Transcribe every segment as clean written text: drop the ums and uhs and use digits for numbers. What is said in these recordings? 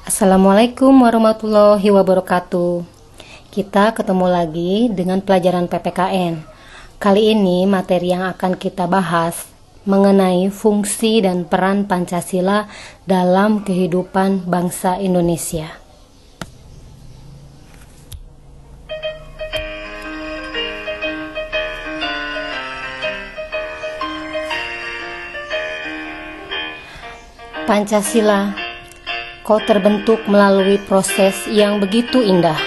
Assalamualaikum warahmatullahi wabarakatuh. Kita ketemu lagi dengan pelajaran PPKN. Kali ini materi yang akan kita bahas mengenai fungsi dan peran Pancasila dalam kehidupan bangsa Indonesia. Pancasila, kau terbentuk melalui proses yang begitu indah.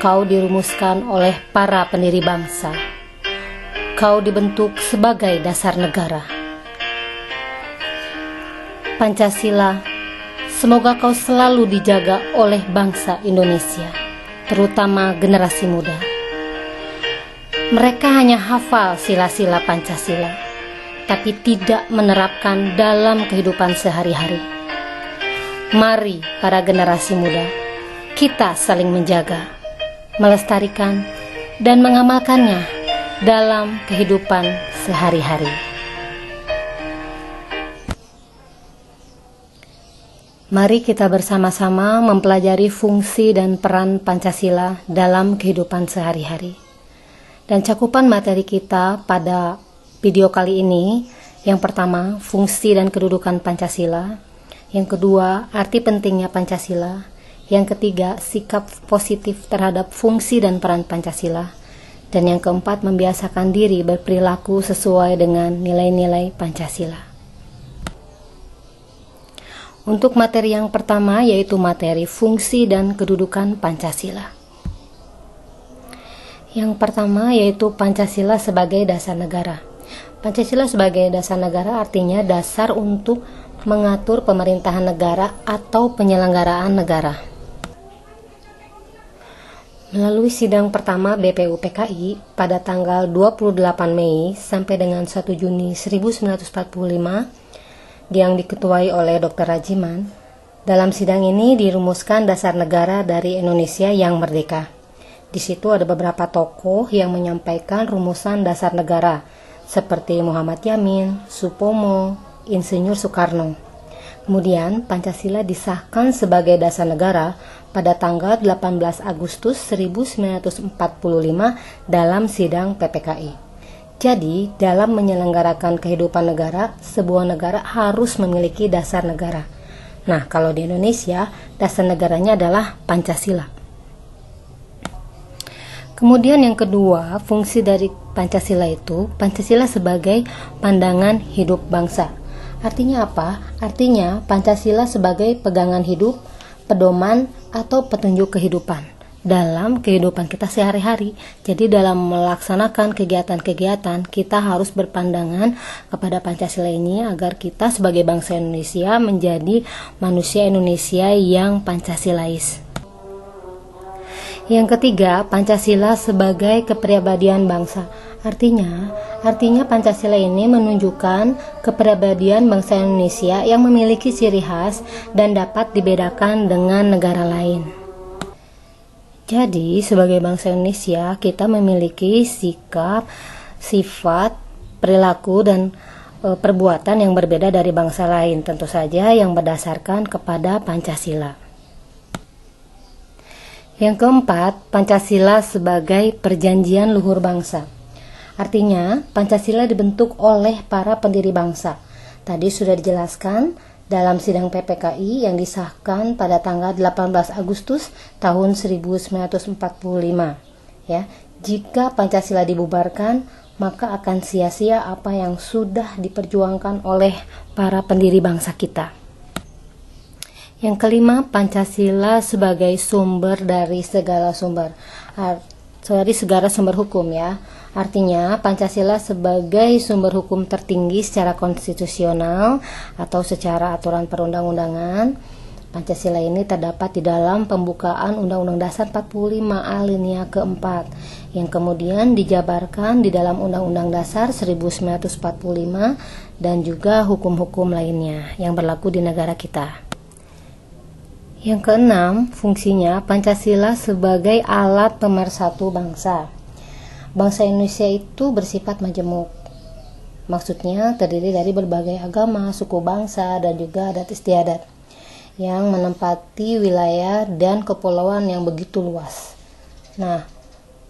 Kau dirumuskan oleh para pendiri bangsa. Kau dibentuk sebagai dasar negara. Pancasila, semoga kau selalu dijaga oleh bangsa Indonesia, terutama generasi muda. Mereka hanya hafal sila-sila Pancasila, tapi tidak menerapkan dalam kehidupan sehari-hari. Mari para generasi muda, kita saling menjaga, melestarikan, dan mengamalkannya dalam kehidupan sehari-hari. Mari kita bersama-sama mempelajari fungsi dan peran Pancasila dalam kehidupan sehari-hari. Dan cakupan materi kita pada video kali ini, yang pertama, fungsi dan kedudukan Pancasila. Yang kedua, arti pentingnya Pancasila. Yang ketiga, sikap positif terhadap fungsi dan peran Pancasila. Dan yang keempat, membiasakan diri berperilaku sesuai dengan nilai-nilai Pancasila. Untuk materi yang pertama, yaitu materi fungsi dan kedudukan Pancasila. Yang pertama, yaitu Pancasila sebagai dasar negara. Pancasila sebagai dasar negara artinya dasar untuk mengatur pemerintahan negara atau penyelenggaraan negara. Melalui sidang pertama BPUPKI pada tanggal 28 Mei sampai dengan 1 Juni 1945 yang diketuai oleh Dr. Rajiman, dalam sidang ini dirumuskan dasar negara dari Indonesia yang merdeka. Di situ ada beberapa tokoh yang menyampaikan rumusan dasar negara, seperti Muhammad Yamin, Supomo, Insinyur Soekarno. Kemudian Pancasila disahkan sebagai dasar negara pada tanggal 18 Agustus 1945 dalam sidang PPKI. Jadi, dalam menyelenggarakan kehidupan negara, sebuah negara harus memiliki dasar negara. Nah, kalau di Indonesia, dasar negaranya adalah Pancasila. Kemudian yang kedua, fungsi dari Pancasila itu, Pancasila sebagai pandangan hidup bangsa. Artinya apa? Artinya Pancasila sebagai pegangan hidup, pedoman, atau petunjuk kehidupan dalam kehidupan kita sehari-hari. Jadi dalam melaksanakan kegiatan-kegiatan, kita harus berpandangan kepada Pancasila ini agar kita sebagai bangsa Indonesia menjadi manusia Indonesia yang Pancasilais. Yang ketiga, Pancasila sebagai kepribadian bangsa. Artinya Pancasila ini menunjukkan kepribadian bangsa Indonesia yang memiliki ciri khas dan dapat dibedakan dengan negara lain. Jadi, sebagai bangsa Indonesia, kita memiliki sikap, sifat, perilaku, dan perbuatan yang berbeda dari bangsa lain, tentu saja yang berdasarkan kepada Pancasila. Yang keempat, Pancasila sebagai perjanjian luhur bangsa. Artinya, Pancasila dibentuk oleh para pendiri bangsa. Tadi sudah dijelaskan dalam sidang PPKI yang disahkan pada tanggal 18 Agustus tahun 1945. Ya, jika Pancasila dibubarkan, maka akan sia-sia apa yang sudah diperjuangkan oleh para pendiri bangsa kita. Yang kelima, Pancasila sebagai sumber dari segala sumber. Dari segala sumber hukum ya. Artinya Pancasila sebagai sumber hukum tertinggi secara konstitusional atau secara aturan perundang-undangan. Pancasila ini terdapat di dalam pembukaan Undang-Undang Dasar 45 alinea keempat yang kemudian dijabarkan di dalam Undang-Undang Dasar 1945 dan juga hukum-hukum lainnya yang berlaku di negara kita. Yang keenam, fungsinya Pancasila sebagai alat pemersatu bangsa. Bangsa Indonesia itu bersifat majemuk. Maksudnya terdiri dari berbagai agama, suku bangsa, dan juga adat istiadat. yang menempati wilayah dan kepulauan yang begitu luas. Nah,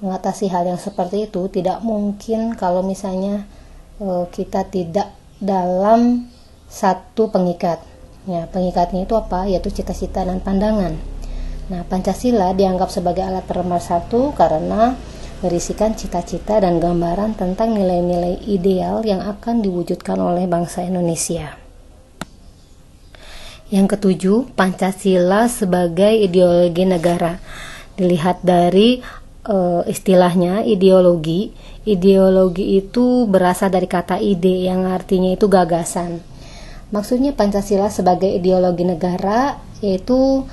mengatasi hal yang seperti itu tidak mungkin kalau misalnya kita tidak dalam satu pengikat. Ya, pengikatnya itu apa? Yaitu cita-cita dan pandangan. Nah, Pancasila dianggap sebagai alat pemersatu karena berisikan cita-cita dan gambaran tentang nilai-nilai ideal yang akan diwujudkan oleh bangsa Indonesia. Yang ketujuh, Pancasila sebagai ideologi negara. Dilihat dari istilahnya ideologi. Ideologi itu berasal dari kata ide yang artinya itu gagasan. Maksudnya Pancasila sebagai ideologi negara yaitu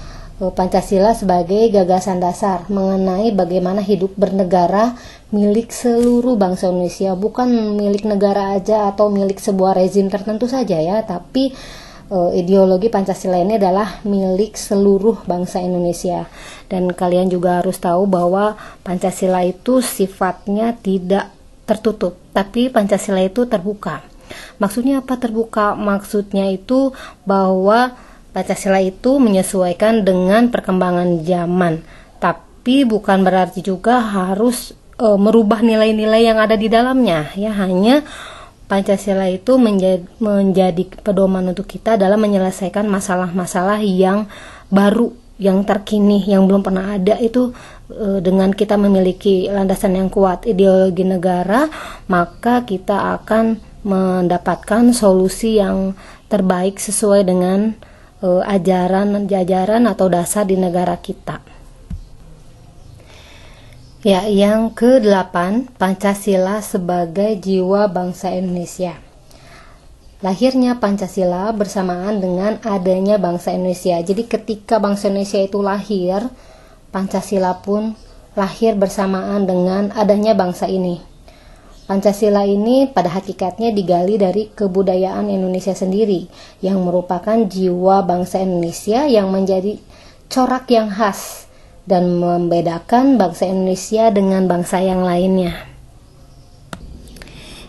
Pancasila sebagai gagasan dasar mengenai bagaimana hidup bernegara milik seluruh bangsa Indonesia, bukan milik negara aja atau milik sebuah rezim tertentu saja ya, tapi ideologi Pancasila ini adalah milik seluruh bangsa Indonesia. Dan kalian juga harus tahu bahwa Pancasila itu sifatnya tidak tertutup, tapi Pancasila itu terbuka. Maksudnya apa terbuka? Maksudnya itu bahwa Pancasila itu menyesuaikan dengan perkembangan zaman, tapi bukan berarti juga harus merubah nilai-nilai yang ada di dalamnya. Ya, hanya Pancasila itu menjadi pedoman untuk kita dalam menyelesaikan masalah-masalah yang baru, yang terkini, yang belum pernah ada itu. Dengan kita memiliki landasan yang kuat ideologi negara, maka kita akan mendapatkan solusi yang terbaik sesuai dengan jajaran atau dasar di negara kita. Ya, yang ke-8, Pancasila sebagai jiwa bangsa Indonesia. Lahirnya Pancasila bersamaan dengan adanya bangsa Indonesia. Jadi ketika bangsa Indonesia itu lahir, Pancasila pun lahir bersamaan dengan adanya bangsa ini. Pancasila ini pada hakikatnya digali dari kebudayaan Indonesia sendiri yang merupakan jiwa bangsa Indonesia yang menjadi corak yang khas dan membedakan bangsa Indonesia dengan bangsa yang lainnya.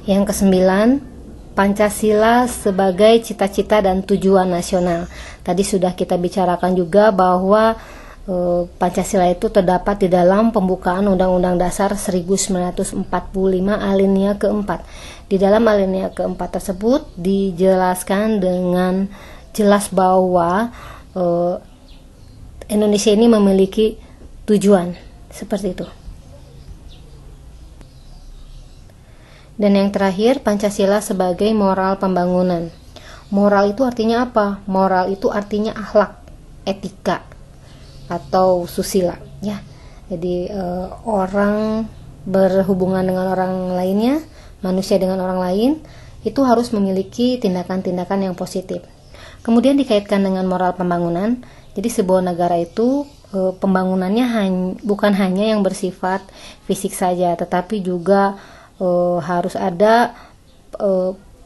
Yang ke-9, Pancasila sebagai cita-cita dan tujuan nasional. Tadi sudah kita bicarakan juga bahwa Pancasila itu terdapat di dalam pembukaan Undang-Undang Dasar 1945 alinea keempat. Di dalam alinea keempat tersebut dijelaskan dengan jelas bahwa Indonesia ini memiliki tujuan seperti itu. Dan yang terakhir, Pancasila sebagai moral pembangunan. Moral itu artinya apa? Moral itu artinya akhlak, etika, atau susila ya. Jadi orang berhubungan dengan orang lainnya, manusia dengan orang lain itu harus memiliki tindakan-tindakan yang positif. Kemudian dikaitkan dengan moral pembangunan. Jadi sebuah negara itu pembangunannya bukan hanya yang bersifat fisik saja, tetapi juga harus ada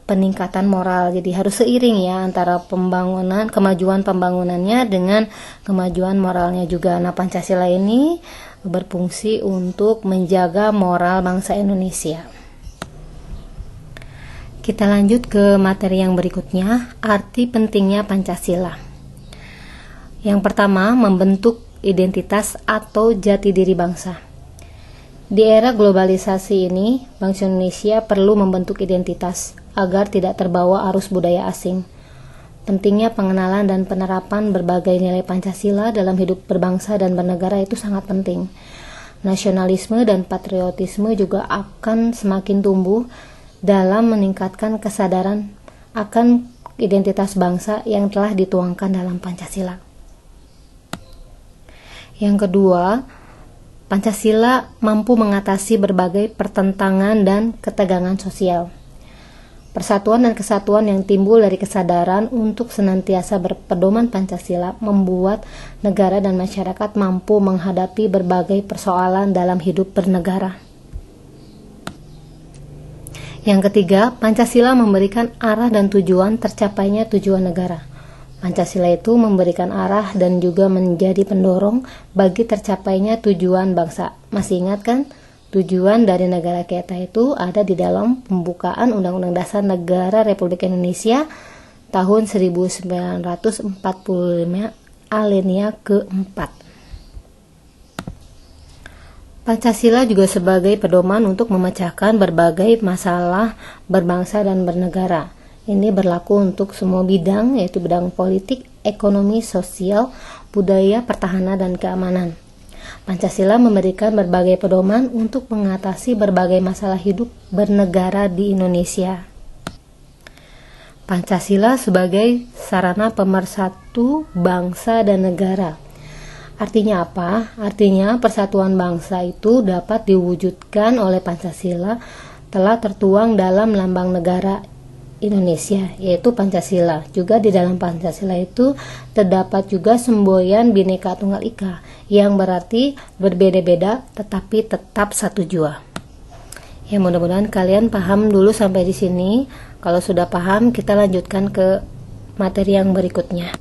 peningkatan moral. Jadi harus seiring ya antara kemajuan pembangunannya dengan kemajuan moralnya juga. Nah, Pancasila ini berfungsi untuk menjaga moral bangsa Indonesia. Kita lanjut ke materi yang berikutnya, arti pentingnya Pancasila. Yang pertama, membentuk identitas atau jati diri bangsa. Di era globalisasi ini, bangsa Indonesia perlu membentuk identitas agar tidak terbawa arus budaya asing. Pentingnya pengenalan dan penerapan berbagai nilai Pancasila dalam hidup berbangsa dan bernegara itu sangat penting. Nasionalisme dan patriotisme juga akan semakin tumbuh dalam meningkatkan kesadaran akan identitas bangsa yang telah dituangkan dalam Pancasila. Yang kedua, Pancasila mampu mengatasi berbagai pertentangan dan ketegangan sosial. Persatuan dan kesatuan yang timbul dari kesadaran untuk senantiasa berpedoman Pancasila membuat negara dan masyarakat mampu menghadapi berbagai persoalan dalam hidup bernegara. Yang ketiga, Pancasila memberikan arah dan tujuan tercapainya tujuan negara. Pancasila itu memberikan arah dan juga menjadi pendorong bagi tercapainya tujuan bangsa. Masih ingat kan? Tujuan dari negara kita itu ada di dalam pembukaan Undang-Undang Dasar Negara Republik Indonesia tahun 1945 alinea keempat. Pancasila juga sebagai pedoman untuk memecahkan berbagai masalah berbangsa dan bernegara. Ini berlaku untuk semua bidang, yaitu bidang politik, ekonomi, sosial, budaya, pertahanan, dan keamanan. Pancasila memberikan berbagai pedoman untuk mengatasi berbagai masalah hidup bernegara di Indonesia. Pancasila sebagai sarana pemersatu bangsa dan negara. Artinya apa? Artinya persatuan bangsa itu dapat diwujudkan oleh Pancasila telah tertuang dalam lambang negara Indonesia, yaitu Pancasila. Juga di dalam Pancasila itu terdapat juga semboyan Bhinneka Tunggal Ika, yang berarti berbeda-beda tetapi tetap satu jua. Ya, mudah-mudahan kalian paham dulu sampai di sini. Kalau sudah paham, kita lanjutkan ke materi yang berikutnya.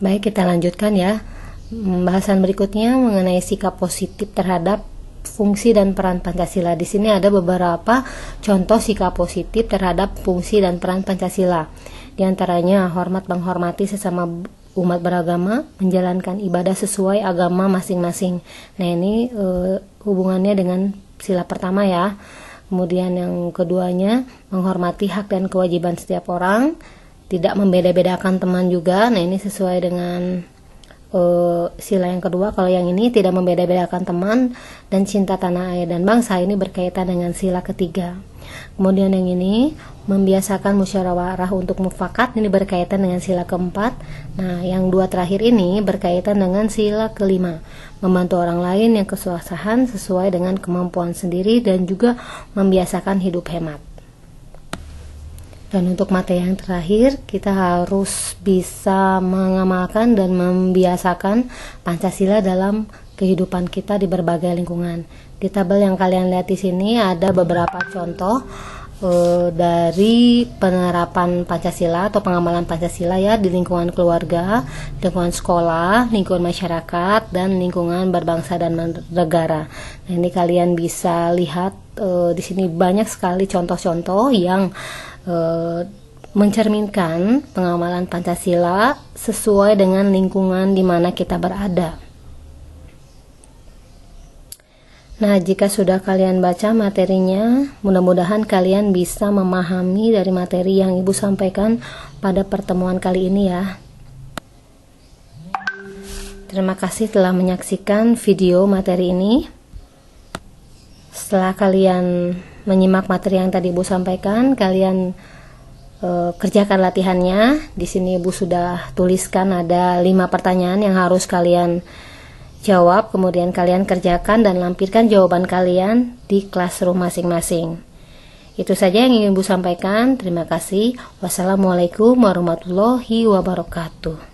Baik, kita lanjutkan ya. Bahasan berikutnya mengenai sikap positif terhadap fungsi dan peran Pancasila. Di sini ada beberapa contoh sikap positif terhadap fungsi dan peran Pancasila. Di antaranya hormat menghormati sesama umat beragama, menjalankan ibadah sesuai agama masing-masing. Nah, ini hubungannya dengan sila pertama ya. Kemudian yang keduanya, menghormati hak dan kewajiban setiap orang, tidak membeda-bedakan teman juga. Nah, ini sesuai dengan sila yang kedua. Kalau yang ini tidak membeda-bedakan teman dan cinta tanah air dan bangsa, ini berkaitan dengan sila ketiga. Kemudian yang ini membiasakan musyawarah untuk mufakat, ini berkaitan dengan sila keempat. Nah, yang dua terakhir ini berkaitan dengan sila kelima, membantu orang lain yang kesusahan sesuai dengan kemampuan sendiri dan juga membiasakan hidup hemat. Dan untuk materi yang terakhir, kita harus bisa mengamalkan dan membiasakan Pancasila dalam kehidupan kita di berbagai lingkungan. Di tabel yang kalian lihat di sini ada beberapa contoh dari penerapan Pancasila atau pengamalan Pancasila ya di lingkungan keluarga, lingkungan sekolah, lingkungan masyarakat, dan lingkungan berbangsa dan negara. Nah, ini kalian bisa lihat di sini banyak sekali contoh-contoh yang mencerminkan pengamalan Pancasila sesuai dengan lingkungan di mana kita berada. Nah, jika sudah kalian baca materinya, mudah-mudahan kalian bisa memahami dari materi yang Ibu sampaikan pada pertemuan kali ini ya. Terima kasih telah menyaksikan video materi ini. Setelah kalian menyimak materi yang tadi Ibu sampaikan, kalian kerjakan latihannya. Di sini Ibu sudah tuliskan ada 5 pertanyaan yang harus kalian jawab, kemudian kalian kerjakan dan lampirkan jawaban kalian di classroom masing-masing. Itu saja yang ingin Ibu sampaikan. Terima kasih. Wassalamualaikum warahmatullahi wabarakatuh.